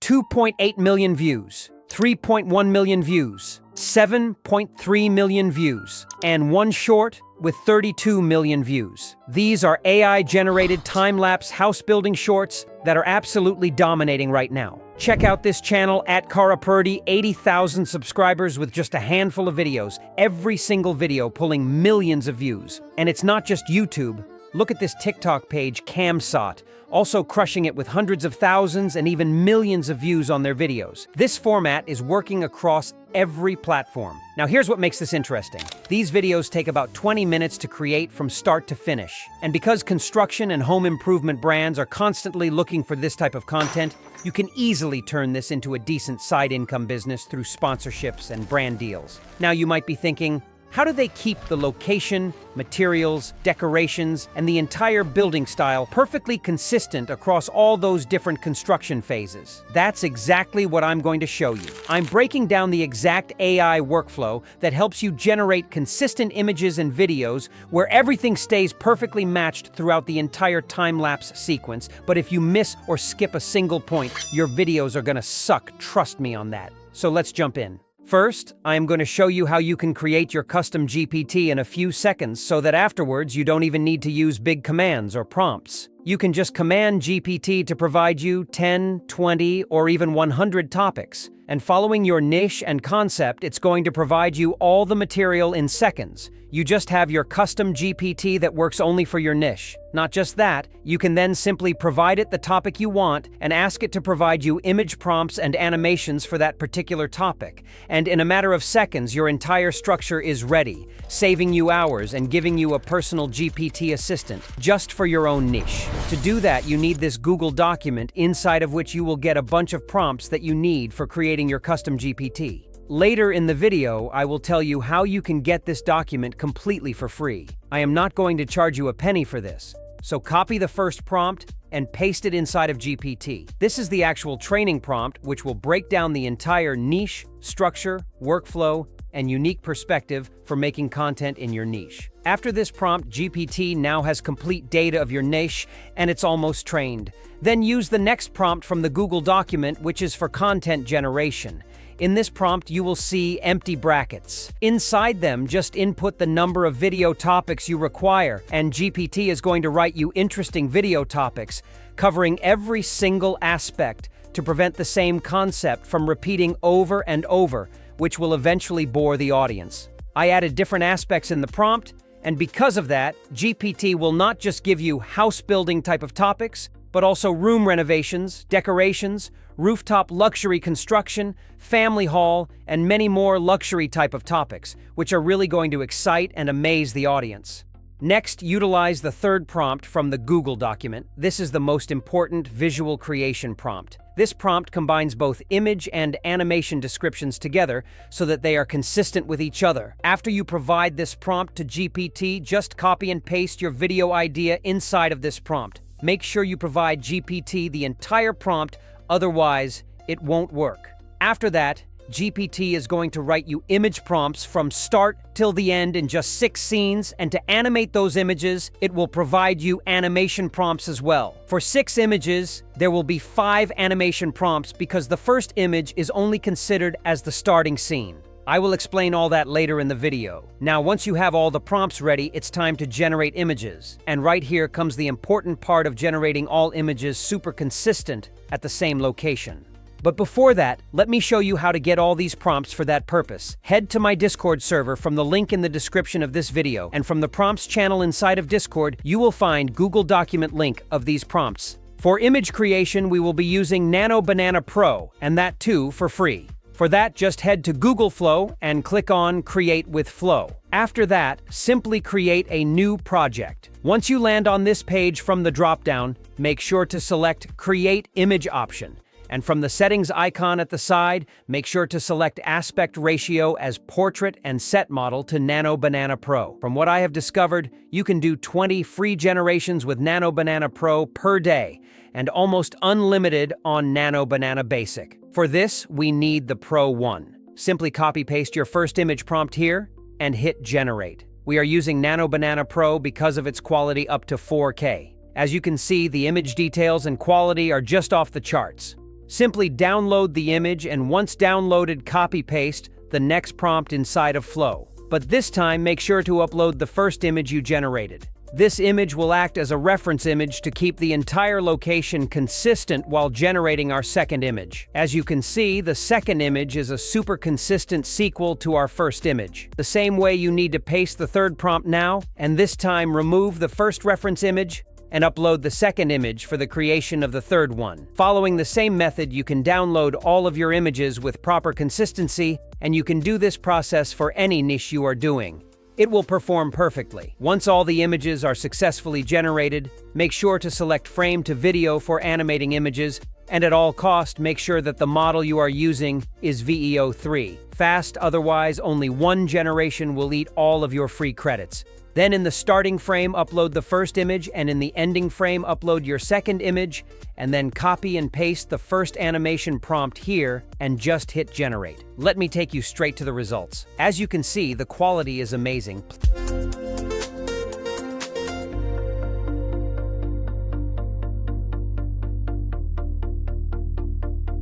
2.8 million views, 3.1 million views, 7.3 million views, and one short with 32 million views. These are AI-generated time-lapse house-building shorts that are absolutely dominating right now. Check out this channel at Karapurdy, 80,000 subscribers with just a handful of videos, every single video pulling millions of views. And it's not just YouTube. Look at this TikTok page, CamSot, also crushing it with hundreds of thousands and even millions of views on their videos. This format is working across every platform. Now here's what makes this interesting. These videos take about 20 minutes to create from start to finish. And because construction and home improvement brands are constantly looking for this type of content, you can easily turn this into a decent side income business through sponsorships and brand deals. Now you might be thinking, how do they keep the location, materials, decorations, and the entire building style perfectly consistent across all those different construction phases? That's exactly what I'm going to show you. I'm breaking down the exact AI workflow that helps you generate consistent images and videos where everything stays perfectly matched throughout the entire time-lapse sequence, but if you miss or skip a single point, your videos are gonna suck, trust me on that. So let's jump in. First, I am going to show you how you can create your custom GPT in a few seconds so that afterwards you don't even need to use big commands or prompts. You can just command GPT to provide you 10, 20, or even 100 topics. And following your niche and concept, it's going to provide you all the material in seconds. You just have your custom GPT that works only for your niche. Not just that, you can then simply provide it the topic you want and ask it to provide you image prompts and animations for that particular topic. And in a matter of seconds, your entire structure is ready, saving you hours and giving you a personal GPT assistant just for your own niche. To do that, you need this Google document inside of which you will get a bunch of prompts that you need for creating your custom GPT. Later in the video, I will tell you how you can get this document completely for free. I am not going to charge you a penny for this, so copy the first prompt and paste it inside of GPT. This is the actual training prompt, which will break down the entire niche, structure, workflow, and unique perspective for making content in your niche. After this prompt, GPT now has complete data of your niche, and it's almost trained. Then use the next prompt from the Google document, which is for content generation. In this prompt, you will see empty brackets. Inside them, just input the number of video topics you require, and GPT is going to write you interesting video topics, covering every single aspect to prevent the same concept from repeating over and over, which will eventually bore the audience. I added different aspects in the prompt, and because of that, GPT will not just give you house-building type of topics, but also room renovations, decorations, rooftop luxury construction, family hall, and many more luxury type of topics, which are really going to excite and amaze the audience. Next, utilize the third prompt from the Google document. This is the most important visual creation prompt. This prompt combines both image and animation descriptions together so that they are consistent with each other. After you provide this prompt to GPT, just copy and paste your video idea inside of this prompt. Make sure you provide GPT the entire prompt, otherwise it won't work. After that, GPT is going to write you image prompts from start till the end in just 6 scenes, and to animate those images, it will provide you animation prompts as well. For 6 images, there will be 5 animation prompts because the first image is only considered as the starting scene. I will explain all that later in the video. Now, once you have all the prompts ready, it's time to generate images. And right here comes the important part of generating all images super consistent at the same location. But before that, let me show you how to get all these prompts for that purpose. Head to my Discord server from the link in the description of this video, and from the prompts channel inside of Discord, you will find Google document link of these prompts. For image creation, we will be using Nano Banana Pro, and that too for free. For that, just head to Google Flow and click on Create with Flow. After that, simply create a new project. Once you land on this page from the dropdown, make sure to select Create Image option. And from the settings icon at the side, make sure to select aspect ratio as portrait and set model to Nano Banana Pro. From what I have discovered, you can do 20 free generations with Nano Banana Pro per day, and almost unlimited on Nano Banana Basic. For this, we need the Pro 1. Simply copy-paste your first image prompt here and hit Generate. We are using Nano Banana Pro because of its quality up to 4K. As you can see, the image details and quality are just off the charts. Simply download the image and once downloaded, copy-paste the next prompt inside of Flow. But this time, make sure to upload the first image you generated. This image will act as a reference image to keep the entire location consistent while generating our second image. As you can see, the second image is a super consistent sequel to our first image. The same way, you need to paste the third prompt now, and this time remove the first reference image and upload the second image for the creation of the third one. Following the same method, you can download all of your images with proper consistency, and you can do this process for any niche you are doing. It will perform perfectly. Once all the images are successfully generated, make sure to select frame to video for animating images, and at all cost, make sure that the model you are using is VEO3. Fast, otherwise only one generation will eat all of your free credits. Then in the starting frame, upload the first image, and in the ending frame, upload your second image, and then copy and paste the first animation prompt here, and just hit generate. Let me take you straight to the results. As you can see, the quality is amazing.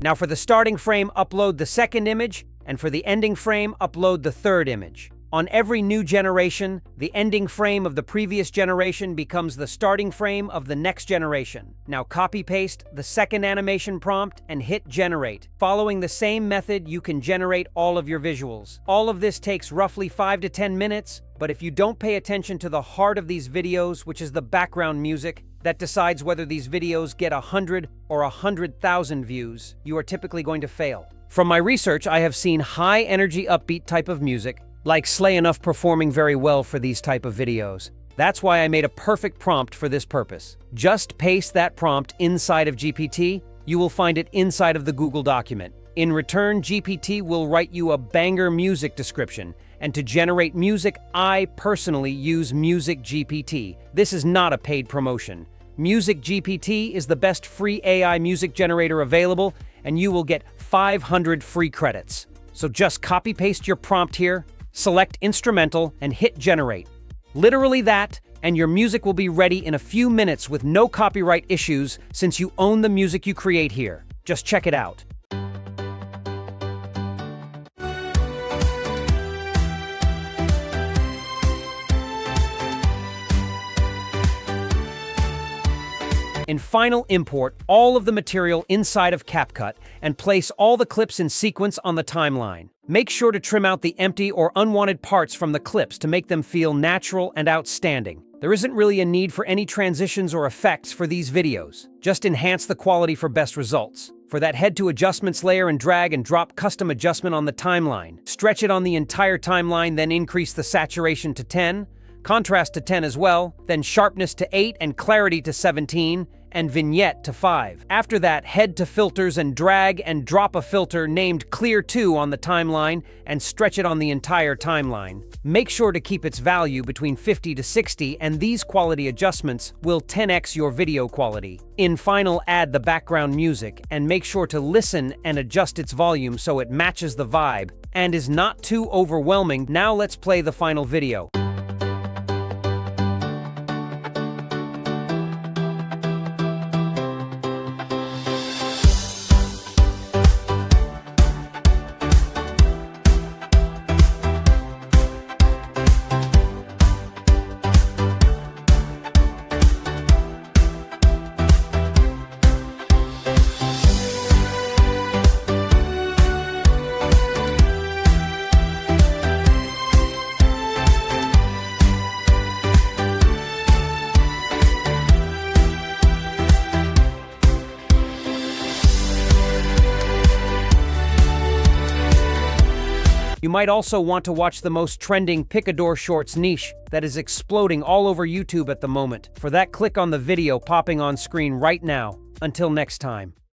Now for the starting frame, upload the second image, and for the ending frame, upload the third image. On every new generation, the ending frame of the previous generation becomes the starting frame of the next generation. Now copy-paste the second animation prompt and hit generate. Following the same method, you can generate all of your visuals. All of this takes roughly 5 to 10 minutes, but if you don't pay attention to the heart of these videos, which is the background music, that decides whether these videos get 100 or 100,000 views, you are typically going to fail. From my research, I have seen high-energy upbeat type of music, like Slay Enough, performing very well for these type of videos. That's why I made a perfect prompt for this purpose. Just paste that prompt inside of GPT. You will find it inside of the Google document. In return, GPT will write you a banger music description. And to generate music, I personally use Music GPT. This is not a paid promotion. Music GPT is the best free AI music generator available, and you will get 500 free credits. So just copy-paste your prompt here, select instrumental, and hit generate. Literally that, and your music will be ready in a few minutes with no copyright issues since you own the music you create here. Just check it out. In final, import all of the material inside of CapCut and place all the clips in sequence on the timeline. Make sure to trim out the empty or unwanted parts from the clips to make them feel natural and outstanding. There isn't really a need for any transitions or effects for these videos. Just enhance the quality for best results. For that, head to Adjustments layer and drag and drop Custom Adjustment on the timeline. Stretch it on the entire timeline, then increase the saturation to 10, contrast to 10 as well, then sharpness to 8 and clarity to 17, and vignette to 5. After that, head to Filters and drag and drop a filter named Clear 2 on the timeline and stretch it on the entire timeline. Make sure to keep its value between 50 to 60, and these quality adjustments will 10x your video quality. In final, add the background music and make sure to listen and adjust its volume so it matches the vibe and is not too overwhelming. Now let's play the final video. You might also want to watch the most trending Picador Shorts niche that is exploding all over YouTube at the moment. For that, click on the video popping on screen right now. Until next time.